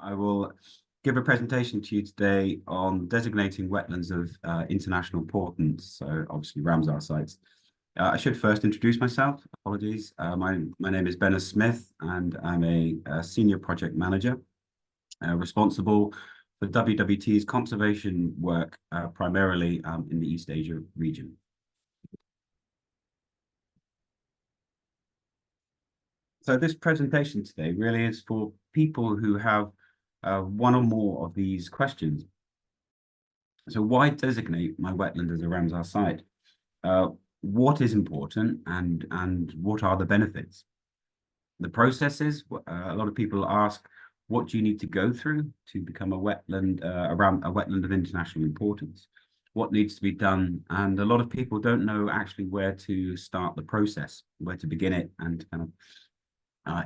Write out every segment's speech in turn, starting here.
I will give a presentation to you today on designating wetlands of international importance, so obviously Ramsar sites. I should first introduce myself. Apologies. My name is Benna Smith, and I'm a senior project manager responsible for WWT's conservation work, primarily in the East Asia region. So this presentation today really is for people who have one or more of these questions. So why designate my wetland as a Ramsar site? What is important and what are the benefits? The processes, a lot of people ask, what do you need to go through to become a wetland, around a wetland of international importance? What needs to be done? And a lot of people don't know actually where to start the process, where to begin it, and kind of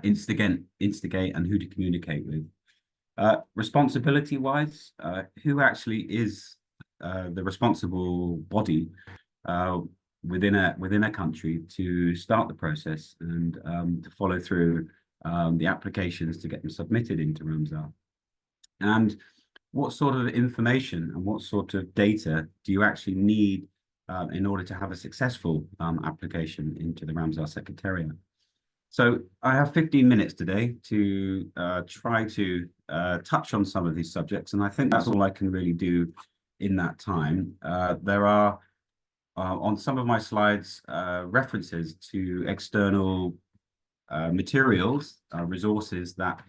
instigate and who to communicate with. Responsibility-wise, who actually is the responsible body within a country to start the process and to follow through the applications to get them submitted into Ramsar? And what sort of information and what sort of data do you actually need in order to have a successful application into the Ramsar Secretariat? So I have 15 minutes today to try to touch on some of these subjects, and I think that's all I can really do in that time. There are, on some of my slides, references to external materials, resources that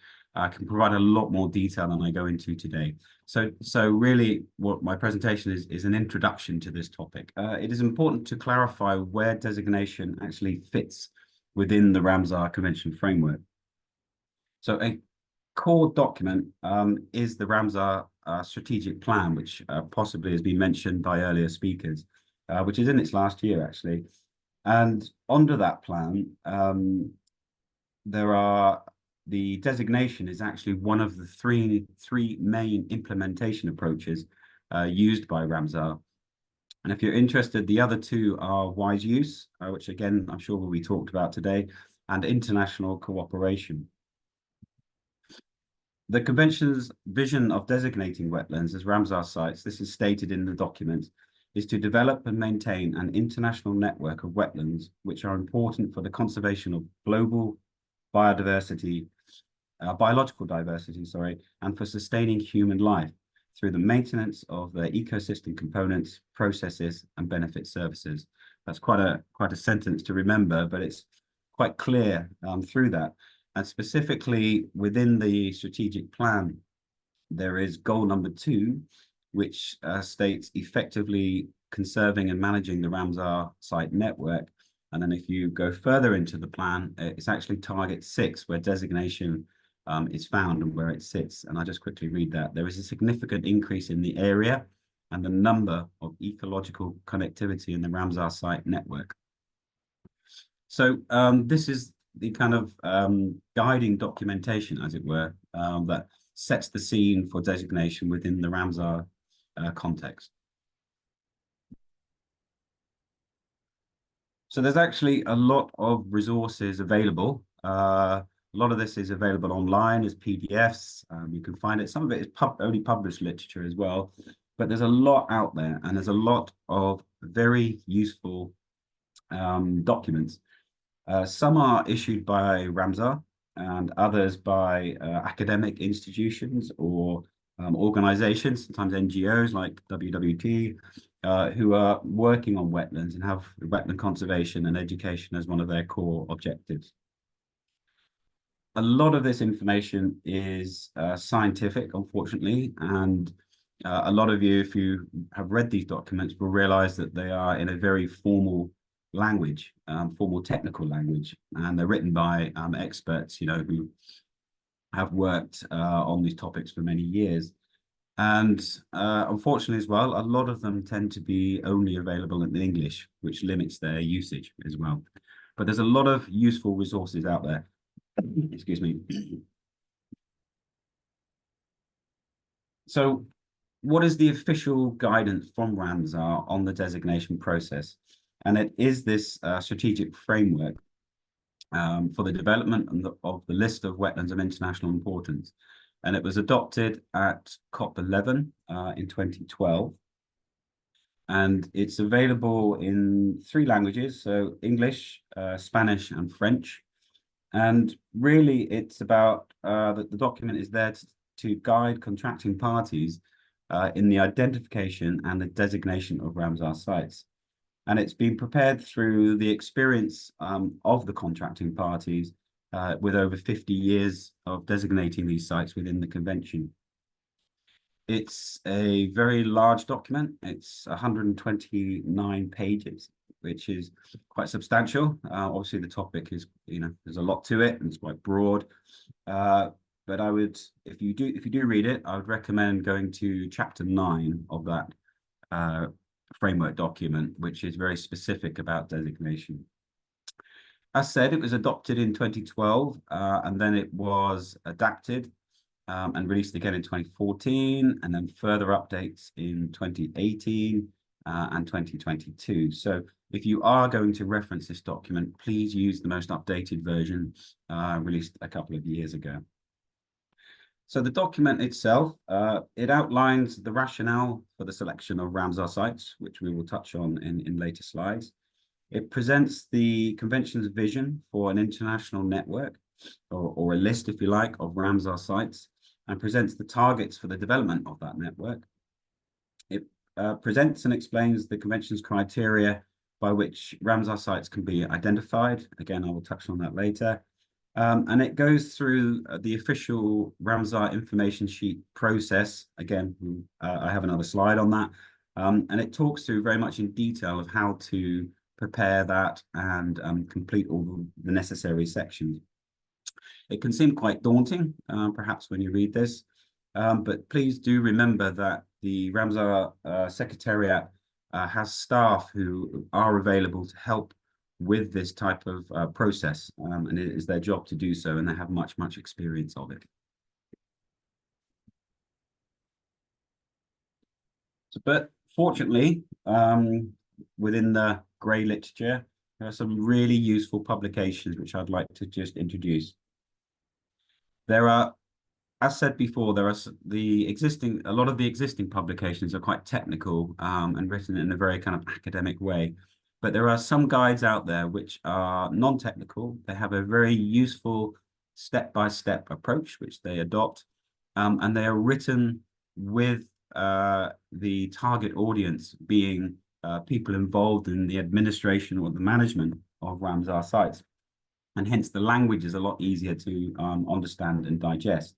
can provide a lot more detail than I go into today. So really what my presentation is an introduction to this topic. It is important to clarify where designation actually fits within the Ramsar Convention framework. So a core document is the Ramsar strategic plan, which possibly has been mentioned by earlier speakers, which is in its last year actually. And under that plan, the designation is actually one of the three main implementation approaches used by Ramsar. And if you're interested, the other two are wise use, which again, I'm sure will be talked about today, and international cooperation. The Convention's vision of designating wetlands as Ramsar sites, this is stated in the document, is to develop and maintain an international network of wetlands which are important for the conservation of global biodiversity, biological diversity, and for sustaining human life through the maintenance of the ecosystem components, processes, and benefit services. That's quite a sentence to remember, but it's quite clear through that. And specifically within the strategic plan, there is goal number 2, which states effectively conserving and managing the Ramsar site network. And then if you go further into the plan, it's actually target 6, where designation is found and where it sits. And I'll just quickly read that. There is a significant increase in the area and the number of ecological connectivity in the Ramsar site network. So this is the kind of guiding documentation, as it were, that sets the scene for designation within the Ramsar context. So there's actually a lot of resources available. A lot of this is available online as PDFs. You can find it. Some of it is only published literature as well, but there's a lot out there, and there's a lot of very useful documents. Some are issued by Ramsar and others by academic institutions or organizations, sometimes NGOs like WWT, who are working on wetlands and have wetland conservation and education as one of their core objectives. A lot of this information is scientific, unfortunately, and a lot of you, if you have read these documents, will realize that they are in a very formal language, formal technical language, and they're written by experts, who have worked on these topics for many years. And unfortunately as well, a lot of them tend to be only available in English, which limits their usage as well. But there's a lot of useful resources out there. Excuse me. So what is the official guidance from Ramsar on the designation process? And it is this strategic framework for the development of the list of wetlands of international importance. and it was adopted at COP11 in 2012. And it's available in 3 languages, so English, Spanish, and French. And really, it's about the document is there to guide contracting parties in the identification and the designation of Ramsar sites. And it's been prepared through the experience of the contracting parties with over 50 years of designating these sites within the convention. It's a very large document. It's 129 pages, which is quite substantial. Obviously, the topic is, there's a lot to it and it's quite broad. But I would, if you do read it, I would recommend going to chapter 9 of that framework document, which is very specific about designation. As said, it was adopted in 2012, and then it was adapted and released again in 2014, and then further updates in 2018 and 2022. So if you are going to reference this document, please use the most updated version released a couple of years ago. So the document itself, it outlines the rationale for the selection of Ramsar sites, which we will touch on in later slides. It presents the convention's vision for an international network, or a list, if you like, of Ramsar sites, and presents the targets for the development of that network. It presents and explains the convention's criteria by which Ramsar sites can be identified. Again, I will touch on that later. And it goes through the official Ramsar information sheet process. Again, I have another slide on that. And it talks through very much in detail of how to prepare that and complete all the necessary sections. It can seem quite daunting, perhaps, when you read this, but please do remember that the Ramsar Secretariat has staff who are available to help with this type of process, and it is their job to do so, and they have much experience of it. But fortunately, within the grey literature, there are some really useful publications which I'd like to just introduce. There are, as said before, there are a lot of the existing publications are quite technical and written in a very kind of academic way. But there are some guides out there which are non-technical. They have a very useful step-by-step approach, which they adopt, and they are written with the target audience being people involved in the administration or the management of Ramsar sites. And hence the language is a lot easier to understand and digest.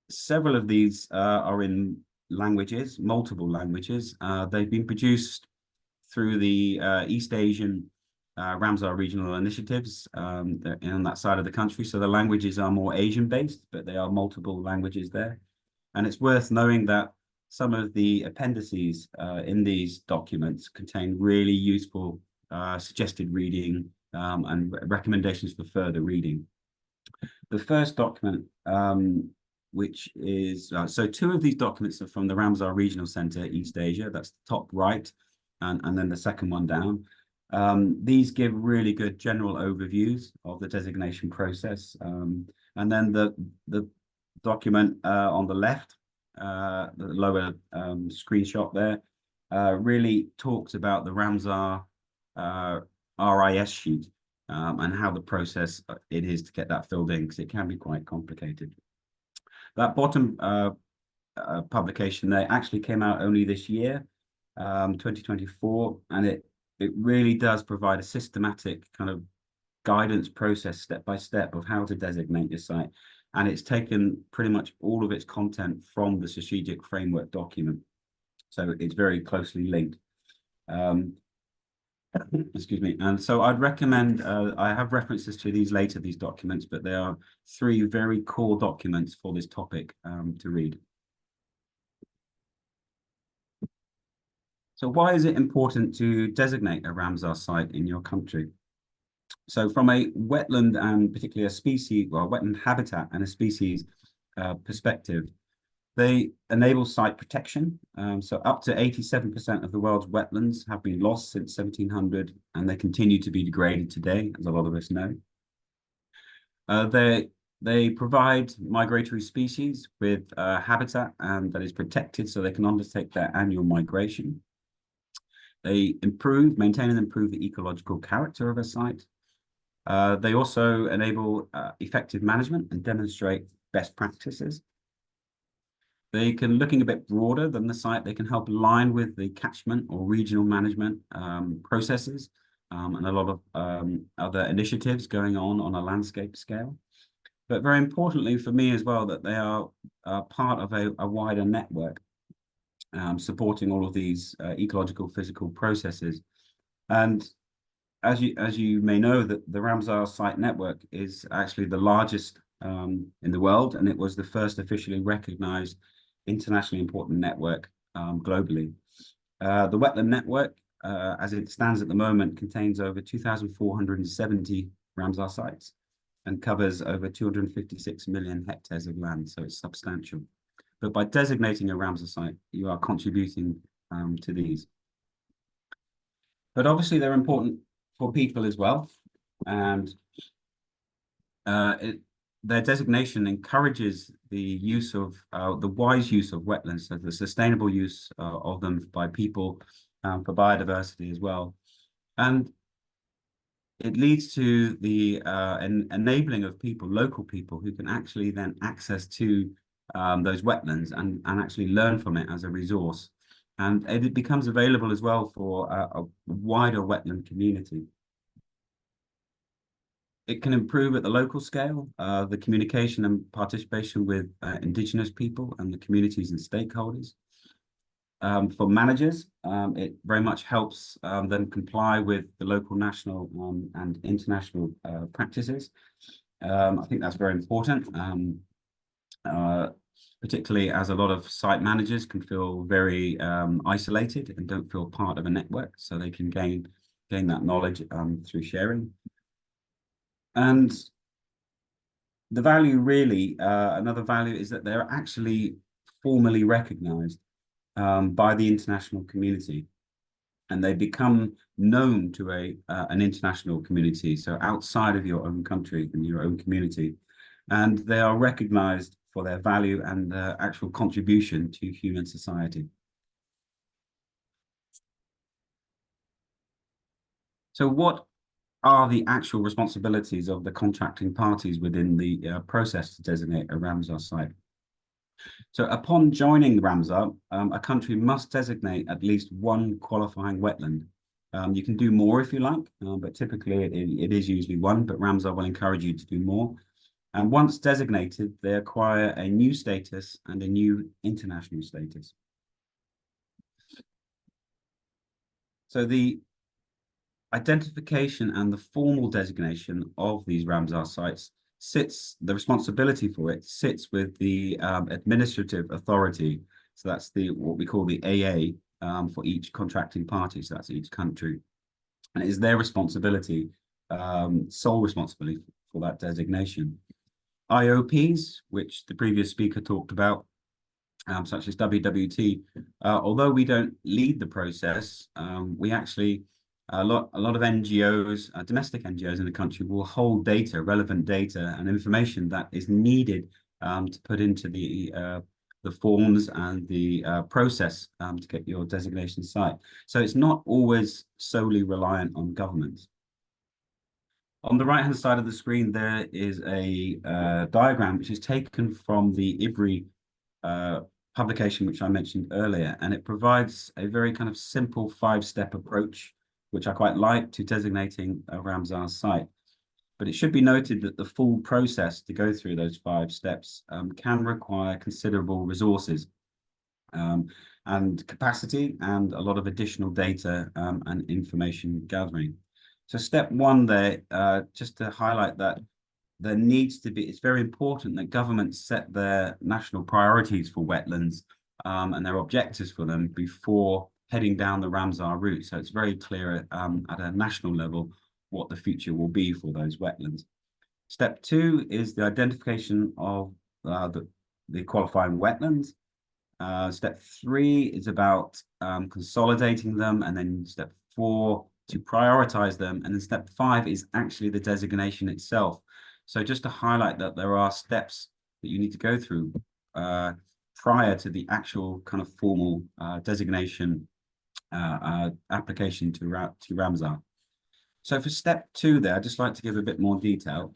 Several of these are in languages, multiple languages. They've been produced through the East Asian Ramsar regional initiatives on that side of the country. So the languages are more Asian-based, but they are multiple languages there. And it's worth knowing that some of the appendices in these documents contain really useful suggested reading and recommendations for further reading. The first document, which is, so 2 of these documents are from the Ramsar Regional Center, East Asia, that's the top right, and then the second one down. These give really good general overviews of the designation process. And then the document on the left, the lower screenshot there, really talks about the Ramsar RIS sheet and how the process it is to get that filled in, because it can be quite complicated. That bottom publication there actually came out only this year, 2024, and it really does provide a systematic kind of guidance process step by step of how to designate your site. And it's taken pretty much all of its content from the strategic framework document. So it's very closely linked. Excuse me. And so I'd recommend, I have references to these later, these documents, but they are 3 very core documents for this topic to read. So why is it important to designate a Ramsar site in your country? So from a wetland and particularly a species, well, wetland habitat and a species perspective, they enable site protection. So up to 87% of the world's wetlands have been lost since 1700, and they continue to be degraded today, as a lot of us know. They provide migratory species with habitat and that is protected so they can undertake their annual migration. They maintain and improve the ecological character of a site. They also enable effective management and demonstrate best practices. They can, looking a bit broader than the site, they can help align with the catchment or regional management processes and a lot of other initiatives going on a landscape scale. But very importantly for me as well, that they are part of a wider network supporting all of these ecological physical processes. And as you may know, that the Ramsar site network is actually the largest in the world, and it was the first officially recognized internationally important network globally. The wetland network, as it stands at the moment, contains over 2,470 Ramsar sites and covers over 256 million hectares of land, so it's substantial. But by designating a Ramsar site, you are contributing to these. But obviously they're important for people as well, and their designation encourages the use of the wise use of wetlands, so the sustainable use of them by people for biodiversity as well. And it leads to the enabling of people, local people, who can actually then access to those wetlands and actually learn from it as a resource. And it becomes available as well for a wider wetland community. It can improve at the local scale, the communication and participation with Indigenous people and the communities and stakeholders. For managers, it very much helps them comply with the local, national, and international practices. I think that's very important, particularly as a lot of site managers can feel very isolated and don't feel part of a network, so they can gain that knowledge through sharing. And the value really, another value is that they're actually formally recognized by the international community, and they become known to an international community, so outside of your own country and your own community, and they are recognized for their value and their actual contribution to human society. So what are the actual responsibilities of the contracting parties within the process to designate a Ramsar site? So upon joining the Ramsar, a country must designate at least one qualifying wetland. You can do more if you like, but typically it is usually one, but Ramsar will encourage you to do more. And once designated, they acquire a new status and a new international status. So the identification and the formal designation of these Ramsar sites the responsibility for it sits with the administrative authority. So that's what we call the AA for each contracting party. So that's each country. And it is their responsibility, sole responsibility for that designation. IOPs, which the previous speaker talked about, such as WWT, although we don't lead the process, we actually a lot of NGOs, domestic NGOs in the country, will hold data, relevant data and information that is needed to put into the forms and the process to get your designation site. So it's not always solely reliant on government. On the right-hand side of the screen, there is a diagram which is taken from the IBRI publication, which I mentioned earlier, and it provides a very kind of simple 5-step approach, which I quite like, to designating a Ramsar site. But it should be noted that the full process to go through those 5 steps can require considerable resources and capacity and a lot of additional data and information gathering. So step 1 there, just to highlight that there needs to be, it's very important that governments set their national priorities for wetlands and their objectives for them before heading down the Ramsar route. So it's very clear at a national level what the future will be for those wetlands. Step 2 is the identification of the qualifying wetlands. Step 3 is about consolidating them, and then step 4 to prioritize them, and then step 5 is actually the designation itself. So just to highlight that there are steps that you need to go through prior to the actual kind of formal designation application to Ramsar. So for step 2 there, I'd just like to give a bit more detail.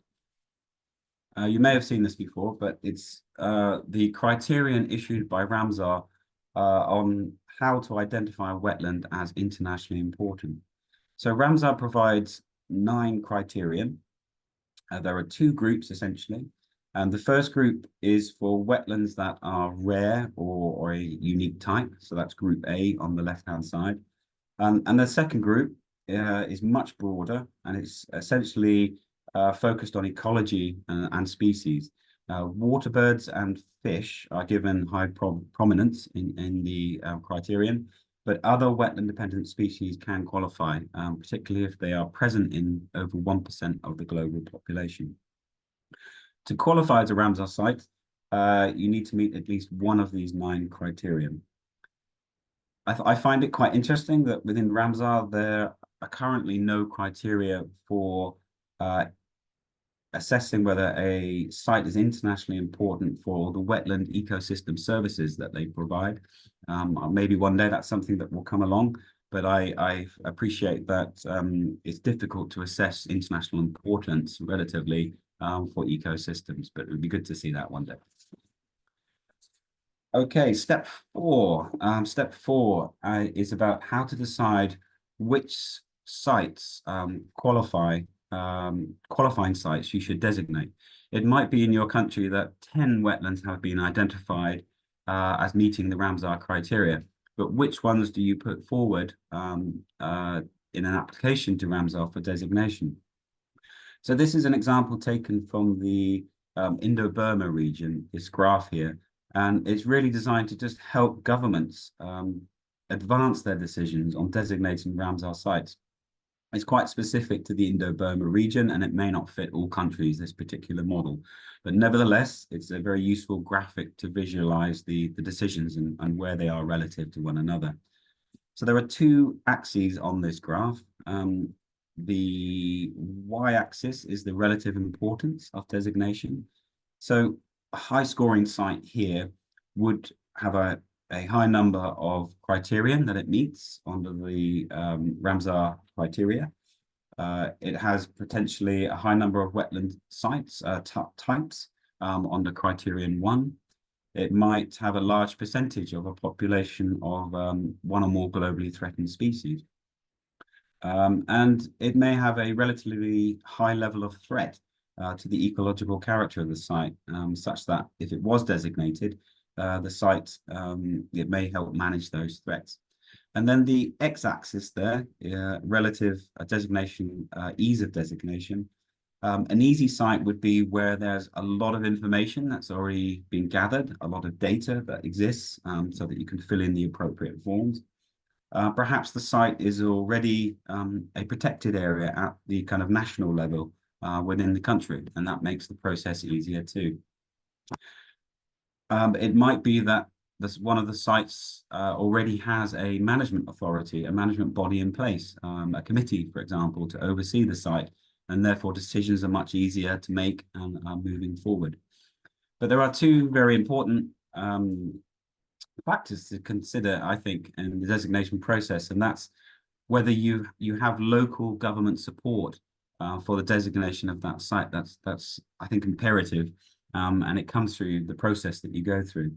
You may have seen this before, but it's the criterion issued by Ramsar on how to identify a wetland as internationally important. So Ramsar provides 9 criterion. There are 2 groups essentially. And the first group is for wetlands that are rare or a unique type. So that's group A on the left-hand side. And the second group is much broader, and it's essentially focused on ecology and species. Water birds and fish are given high prominence in the criterion, but other wetland-dependent species can qualify, particularly if they are present in over 1% of the global population. To qualify as a Ramsar site, you need to meet at least one of these 9 criterion. I find it quite interesting that within Ramsar, there are currently no criteria for assessing whether a site is internationally important for the wetland ecosystem services that they provide. Maybe one day that's something that will come along, but I appreciate that it's difficult to assess international importance relatively for ecosystems, but it would be good to see that one day. Okay, step 4. Step 4 is about how to decide which sites qualifying sites you should designate. It might be in your country that 10 wetlands have been identified as meeting the Ramsar criteria, but which ones do you put forward in an application to Ramsar for designation? So this is an example taken from the Indo-Burma region, this graph here. And it's really designed to just help governments advance their decisions on designating Ramsar sites. It's quite specific to the Indo-Burma region, and it may not fit all countries, this particular model. But nevertheless, it's a very useful graphic to visualize the decisions and where they are relative to one another. So there are 2 axes on this graph. The y-axis is the relative importance of designation. So a high scoring site here would have a high number of criterion that it meets under the Ramsar criteria. It has potentially a high number of wetland sites types under criterion 1. It might have a large percentage of a population of 1 or more globally threatened species. And it may have a relatively high level of threat to the ecological character of the site, such that if it was designated, the site, it may help manage those threats. And then the x-axis there, relative designation, ease of designation. An easy site would be where there's a lot of information that's already been gathered, a lot of data that exists, so that you can fill in the appropriate forms. Perhaps the site is already a protected area at the kind of national level within the country, and that makes the process easier too. It might be that one of the sites already has a management authority, a management body in place, a committee, for example, to oversee the site, and therefore decisions are much easier to make and moving forward. But there are 2 very important factors to consider, I think, in the designation process, and that's whether you have local government support for the designation of that site. That's I think imperative, and it comes through the process that you go through,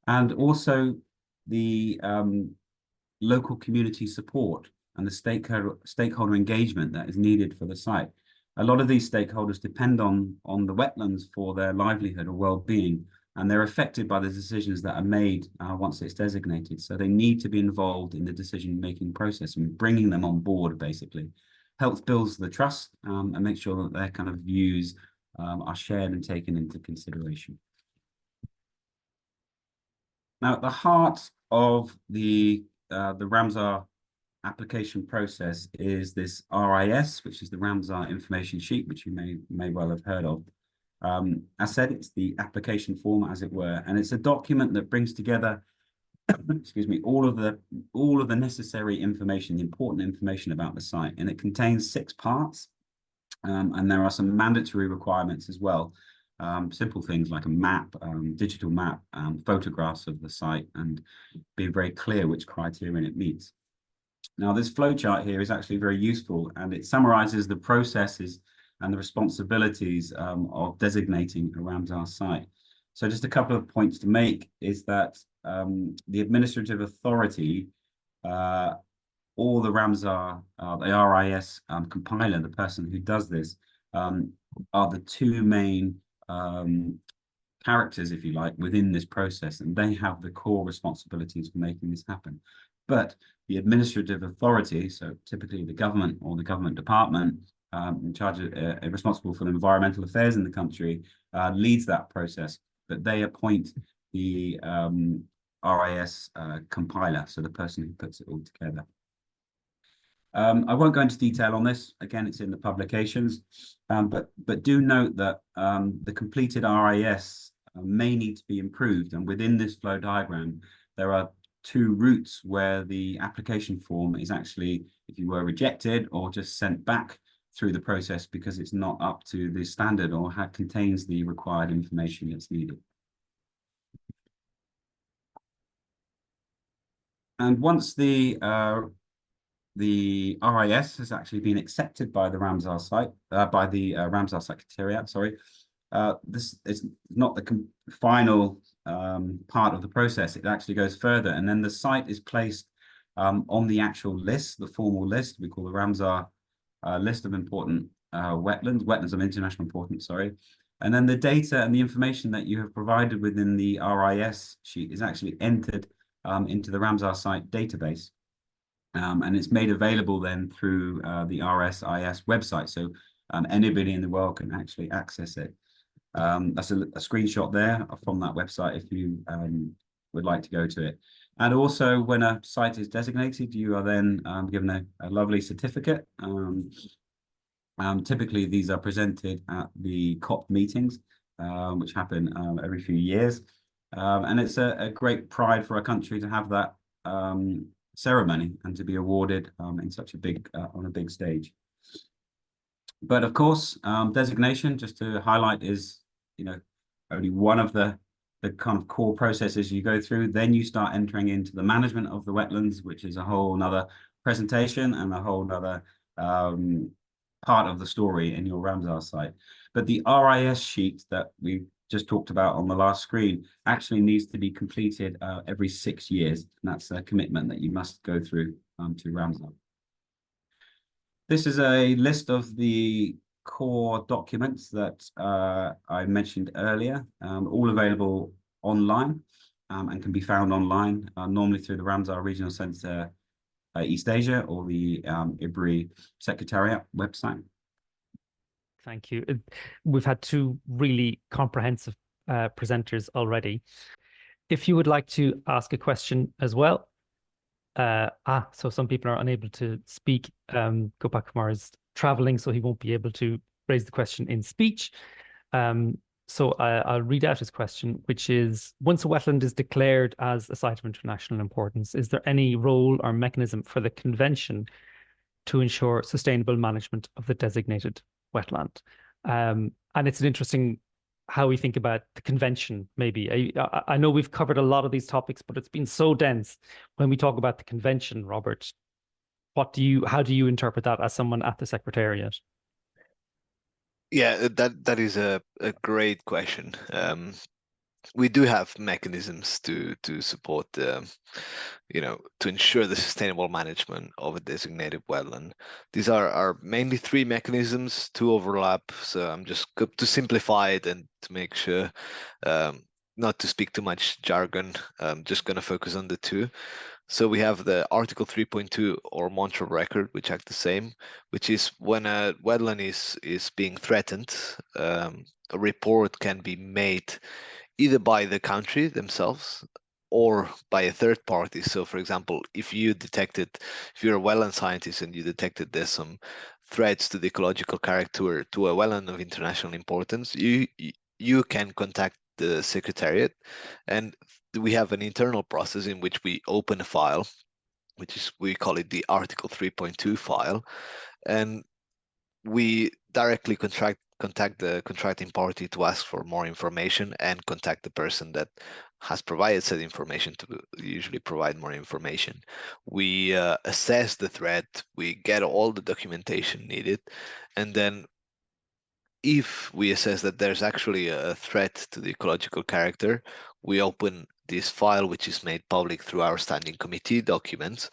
and also the local community support and the stakeholder engagement that is needed for the site. A lot of these stakeholders depend on the wetlands for their livelihood or well-being, and they're affected by the decisions that are made once it's designated. So they need to be involved in the decision-making process, and bringing them on board basically helps build the trust and make sure that their kind of views are shared and taken into consideration. Now, at the heart of the Ramsar application process is this RIS, which is the Ramsar information sheet, which you may well have heard of. As said, it's the application form, as it were, and it's a document that brings together, excuse me, all of the necessary information, the important information about the site, and it contains 6 parts. And there are some mandatory requirements as well. Simple things like a map, digital map, photographs of the site, and being very clear which criteria it meets. Now, this flowchart here is actually very useful, and it summarizes the processes and the responsibilities of designating a Ramsar site. So just a couple of points to make is that the administrative authority or the Ramsar, the RIS compiler, the person who does this, are the two main characters, if you like, within this process, and they have the core responsibilities for making this happen. But the administrative authority, so typically the government or the government department in charge of, responsible for the environmental affairs in the country, leads that process, but they appoint the RIS compiler, so the person who puts it all together. I won't go into detail on this. Again, it's in the publications, but do note that the completed RIS may need to be improved. And within this flow diagram, there are two routes where the application form is actually, if you were rejected or just sent back through the process because it's not up to the standard or contains the required information that's needed. And once the RIS has actually been accepted by the Ramsar site, by the Ramsar Secretariat, sorry. This is not the final part of the process. It actually goes further, and then the site is placed on the actual list, the formal list. We call the Ramsar list of important wetlands of international importance, sorry. And then the data and the information that you have provided within the RIS sheet is actually entered into the Ramsar site database. And it's made available then through the RSIS website. So anybody in the world can actually access it. That's a screenshot there from that website if you would like to go to it. And also when a site is designated, you are then given a lovely certificate. Typically, these are presented at the COP meetings, which happen every few years. And it's a great pride for a country to have that ceremony and to be awarded in such a big on a big stage. But of course, designation, just to highlight, is only one of the kind of core processes you go through. Then you start entering into the management of the wetlands, which is a whole nother presentation and a whole nother part of the story in your Ramsar site. But the RIS sheet that we just talked about on the last screen actually needs to be completed every 6 years. And that's a commitment that you must go through to Ramsar. This is a list of the core documents that I mentioned earlier, all available online and can be found online, normally through the Ramsar Regional Centre East Asia or the IBRI Secretariat website. Thank you. We've had two really comprehensive presenters already. If you would like to ask a question as well, so some people are unable to speak. Gopak Kumar is traveling, so he won't be able to raise the question in speech. So I'll read out his question, which is, once a wetland is declared as a site of international importance, is there any role or mechanism for the convention to ensure sustainable management of the designated wetland? And it's an interesting how we think about the convention, maybe. I know we've covered a lot of these topics, but it's been so dense. When we talk about the convention, Robert, how do you interpret that as someone at the Secretariat? Yeah, that is a great question. We do have mechanisms to support to ensure the sustainable management of a designated wetland. These are mainly three mechanisms, two overlap. So I'm just to simplify it and to make sure not to speak too much jargon. I'm just going to focus on the two. So we have the Article 3.2 or Montreal Record, which act the same, which is when a wetland is being threatened, a report can be made either by the country themselves or by a third party. So for example, if you're a wetland scientist and you detected there's some threats to the ecological character to a wetland of international importance, you can contact the Secretariat, and we have an internal process in which we open a file, we call it the Article 3.2 file, and we directly contact the contracting party to ask for more information and contact the person that has provided said information to usually provide more information. We assess the threat, we get all the documentation needed, and then if we assess that there's actually a threat to the ecological character, we open this file, which is made public through our standing committee documents.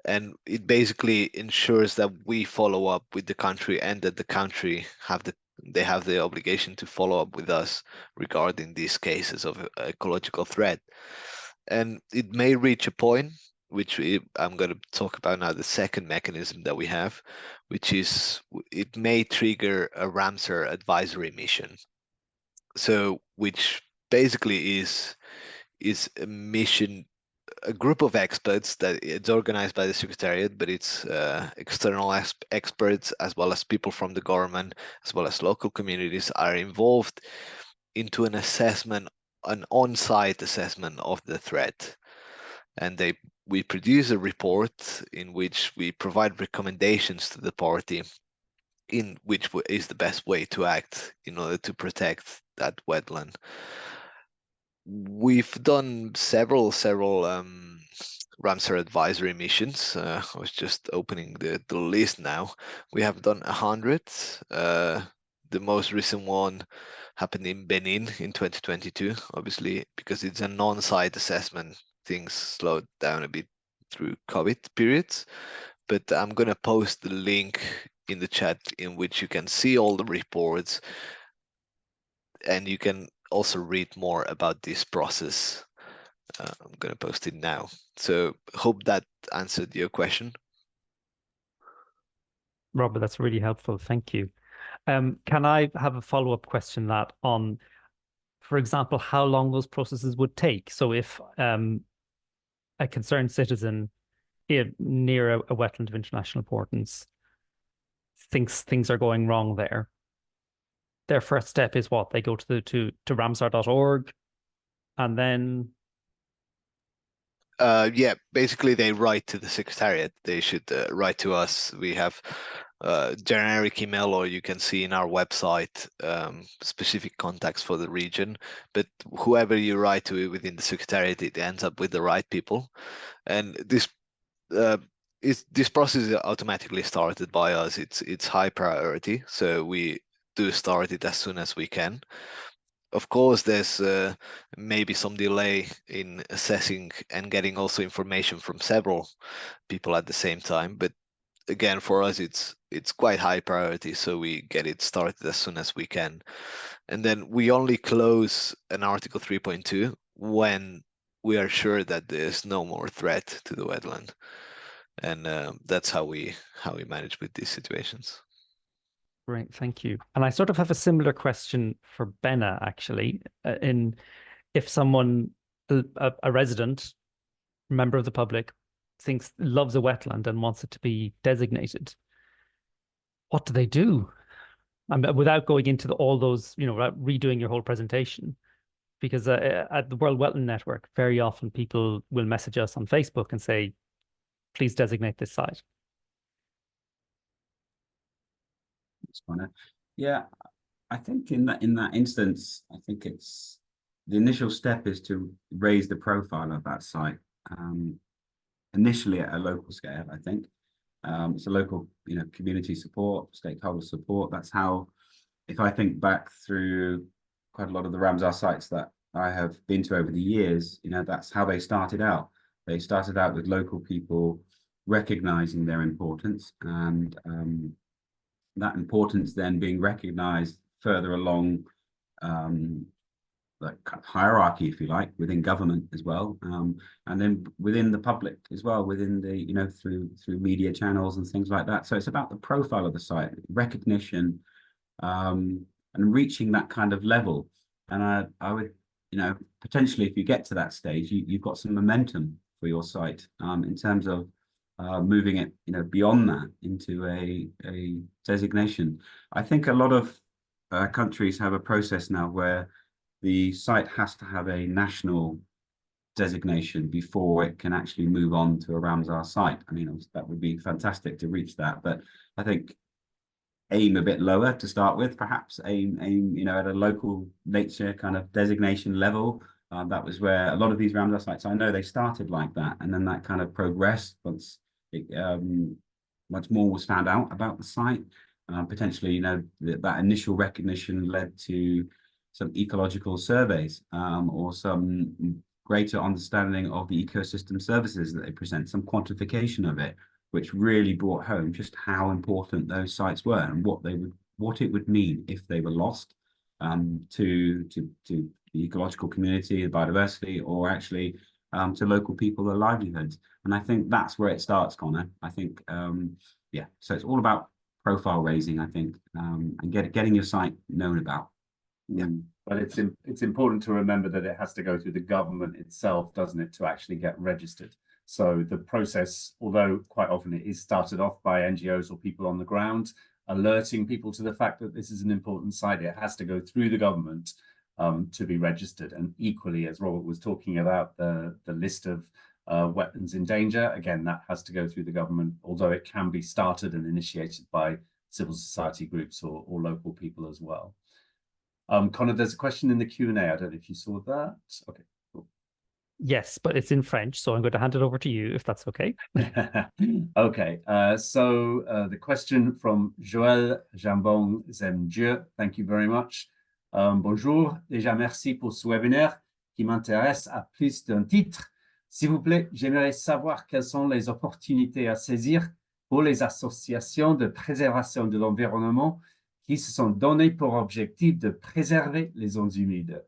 And it basically ensures that we follow up with the country and that the country have the obligation to follow up with us regarding these cases of ecological threat. And it may reach a point, which I'm going to talk about now, the second mechanism that we have, which is it may trigger a Ramsar advisory mission. So, which basically is a mission, a group of experts that it's organized by the Secretariat, but it's external experts as well as people from the government, as well as local communities are involved into an assessment, an on-site assessment of the threat. And we produce a report in which we provide recommendations to the party in which is the best way to act in order to protect that wetland. We've done several Ramsar advisory missions. I was just opening the list now. We have done 100. The most recent one happened in Benin in 2022. Obviously, because it's a non-site assessment, things slowed down a bit through COVID periods. But I'm going to post the link in the chat in which you can see all the reports, and you can also read more about this process. I'm going to post it now. So hope that answered your question. Robert, that's really helpful. Thank you. Can I have a follow-up question that on, for example, how long those processes would take? So if a concerned citizen near a wetland of international importance thinks things are going wrong there, their first step is what? They go to ramsar.org and then yeah, basically they write to the Secretariat. They should write to us. We have generic email, or you can see in our website specific contacts for the region. But whoever you write to within the Secretariat, it ends up with the right people. And this process is automatically started by us. It's high priority, so we do start it as soon as we can. Of course, there's maybe some delay in assessing and getting also information from several people at the same time. But again, for us, it's quite high priority, so we get it started as soon as we can. And then we only close an Article 3.2 when we are sure that there's no more threat to the wetland. And that's how we manage with these situations. Great, thank you. And I sort of have a similar question for Benna, actually. If someone, a resident, member of the public, loves a wetland and wants it to be designated, what do they do? Without going into all those, without redoing your whole presentation, because at the World Wetland Network, very often people will message us on Facebook and say, please designate this site. Yeah, I think in that instance, I think it's the initial step is to raise the profile of that site. Initially at a local scale, I think it's a local, community support, stakeholder support. That's how, if I think back through quite a lot of the Ramsar sites that I have been to over the years, that's how they started out. They started out with local people recognizing their importance, and that importance then being recognized further along the hierarchy, if you like, within government as well, and then within the public as well, within the through media channels and things like that. So it's about the profile of the site, recognition, and reaching that kind of level. And I would, potentially, if you get to that stage, you've got some momentum for your site in terms of moving it, beyond that into a designation. I think a lot of countries have a process now where the site has to have a national designation before it can actually move on to a Ramsar site. I mean, that would be fantastic to reach that, but I think aim a bit lower to start with, perhaps aim you know, at a local nature kind of designation level. That was where a lot of these Ramsar sites, I know they started like that, and then that kind of progressed once it, much more was found out about the site. Potentially, you know, that initial recognition led to some ecological surveys, or some greater understanding of the ecosystem services that they present, some quantification of it, which really brought home just how important those sites were and what it would mean if they were lost, to the ecological community, the biodiversity, or actually to local people, their livelihoods. And I think that's where it starts, Connor. I think, yeah, so it's all about profile raising, I think, and getting your site known about. Yeah, but it's important to remember that it has to go through the government itself, doesn't it, to actually get registered. So the process, although quite often it is started off by NGOs or people on the ground, alerting people to the fact that this is an important site, it has to go through the government to be registered. And equally, as Robert was talking about, the list of wetlands in danger, again, that has to go through the government, although it can be started and initiated by civil society groups or local people as well. Connor, there's a question in the Q&A. I don't know if you saw that. Okay, cool. Yes, but it's in French, so I'm going to hand it over to you, if that's okay. Okay, so the question from Joël Jambon Zemdieu. Thank you very much. Bonjour, déjà merci pour ce webinaire qui m'intéresse à plus d'un titre. S'il vous plaît, j'aimerais savoir quelles sont les opportunités à saisir pour les associations de préservation de l'environnement qui se sont données pour objectif de préserver les zones humides.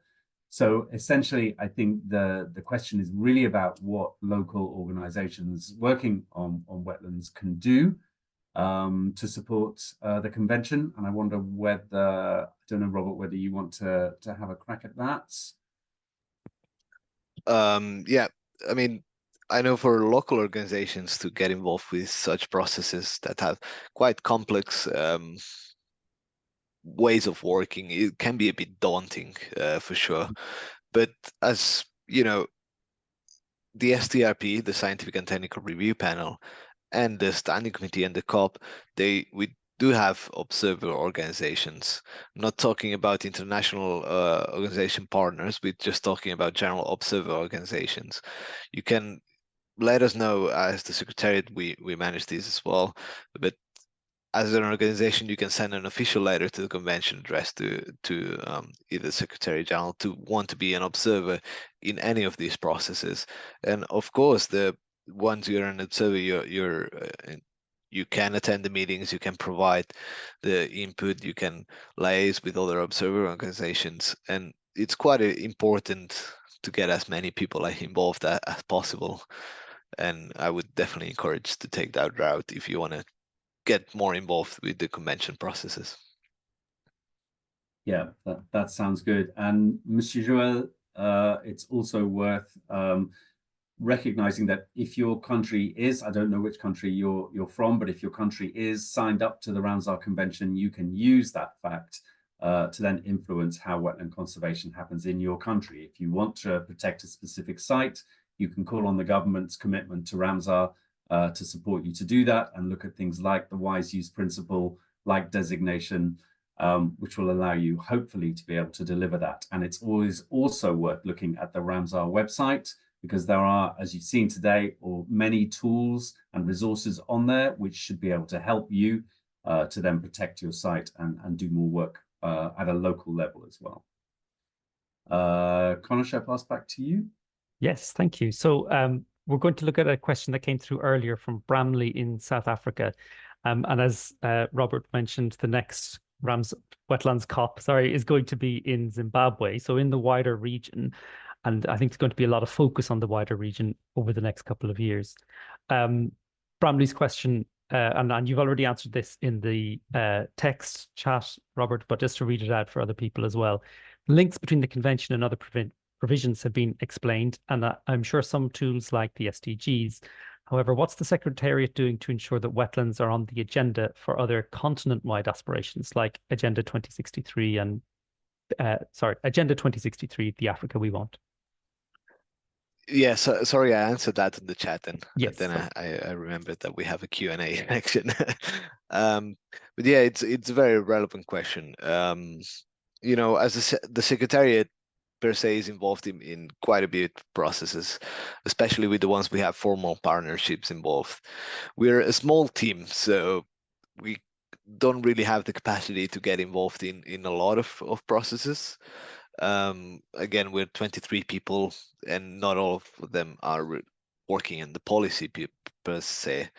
So essentially, I think the question is really about what local organizations working on wetlands can do to support the convention. And I wonder whether, I don't know, Robert, whether you want to have a crack at that. Yeah, I mean, I know for local organizations to get involved with such processes that have quite complex ways of working, it can be a bit daunting, for sure. But as you know, the STRP, the Scientific and Technical Review Panel, and the Standing Committee and the COP, we do have observer organizations. I'm not talking about international organization partners, we're just talking about general observer organizations. You can let us know as the Secretariat, we manage these as well, but as an organization, you can send an official letter to the convention addressed to either Secretary General to want to be an observer in any of these processes. And of course, once you're an observer, you can attend the meetings, you can provide the input, you can liaise with other observer organizations, and it's quite important to get as many people involved as possible. And I would definitely encourage to take that route if you want to get more involved with the convention processes. Yeah, that sounds good. And Monsieur Joël, it's also worth recognizing that if your country is, I don't know which country you're from, but if your country is signed up to the Ramsar Convention, you can use that fact to then influence how wetland conservation happens in your country. If you want to protect a specific site, you can call on the government's commitment to Ramsar to support you to do that, and look at things like the wise use principle, like designation, which will allow you hopefully to be able to deliver that. And it's always also worth looking at the Ramsar website, because there are, as you've seen today, many tools and resources on there which should be able to help you to then protect your site and do more work at a local level as well. Connor, shall I pass back to you? Yes, thank you. So we're going to look at a question that came through earlier from Bramley in South Africa. And as Robert mentioned, the next Wetlands COP, is going to be in Zimbabwe, so in the wider region. And I think there's going to be a lot of focus on the wider region over the next couple of years. Bramley's question, and you've already answered this in the text chat, Robert, but just to read it out for other people as well. Links between the convention and other provisions have been explained, and I'm sure some tools like the SDGs. However, what's the Secretariat doing to ensure that wetlands are on the agenda for other continent-wide aspirations like Agenda 2063 and Agenda 2063, the Africa we want? Yeah, so sorry, I answered that in the chat, and Yes, then sorry. I remembered that we have a Q&A section. But yeah, it's a very relevant question. You know, as the Secretariat per se is involved in quite a bit of processes, especially with the ones we have formal partnerships involved. We're a small team, so we don't really have the capacity to get involved in a lot of processes. Again, we're 23 people, and not all of them are working in the policy per se.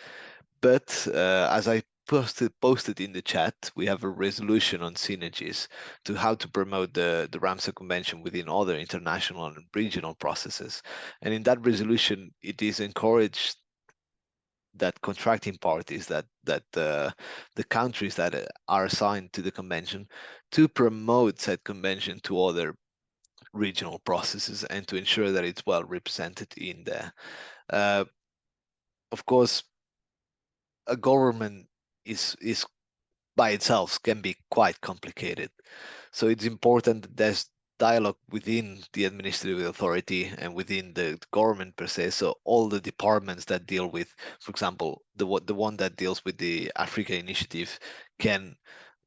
But as I posted in the chat, we have a resolution on synergies to how to promote the Ramsar Convention within other international and regional processes. And in that resolution, it is encouraged that contracting parties, that the countries that are assigned to the convention, to promote said convention to other regional processes and to ensure that it's well represented in there. Of course, a government is by itself can be quite complicated. So it's important that there's dialogue within the administrative authority and within the government per se. So all the departments that deal with, for example, the one that deals with the Africa Initiative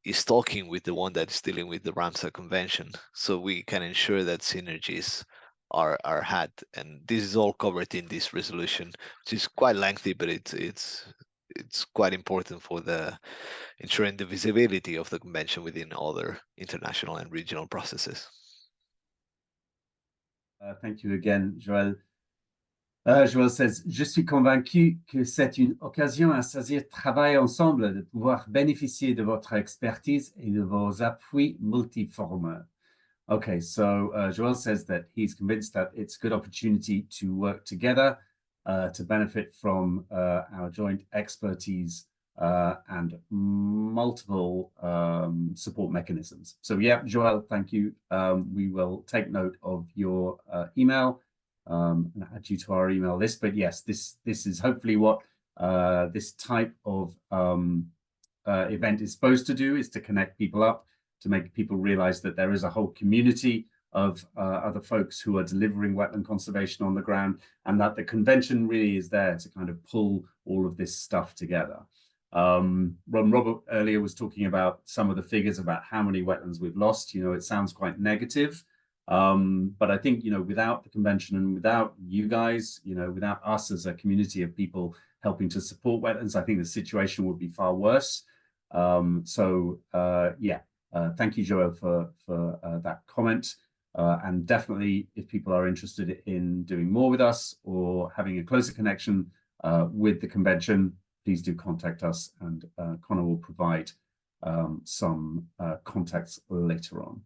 is talking with the one that's dealing with the Ramsar Convention, so we can ensure that synergies are had. And this is all covered in this resolution, which is quite lengthy, but it's quite important for the ensuring the visibility of the convention within other international and regional processes. Thank you again, Joël. Joël says, je suis convaincu que c'est une occasion à saisir travail ensemble, de pouvoir bénéficier de votre expertise et de vos appuis multiformes. Okay, so Joël says that he's convinced that it's a good opportunity to work together to benefit from our joint expertise and multiple support mechanisms. So yeah, Joël, thank you. We will take note of your email and add you to our email list. But yes, this is hopefully what this type of event is supposed to do, is to connect people up, to make people realize that there is a whole community of other folks who are delivering wetland conservation on the ground, and that the convention really is there to kind of pull all of this stuff together. Robert earlier was talking about some of the figures about how many wetlands we've lost. You know, it sounds quite negative, but I think, you know, without the convention and without you guys, you know, without us as a community of people helping to support wetlands, I think the situation would be far worse. Yeah, thank you, Joël, for that comment. And definitely, if people are interested in doing more with us or having a closer connection with the convention, please do contact us, and Connor will provide some contacts later on.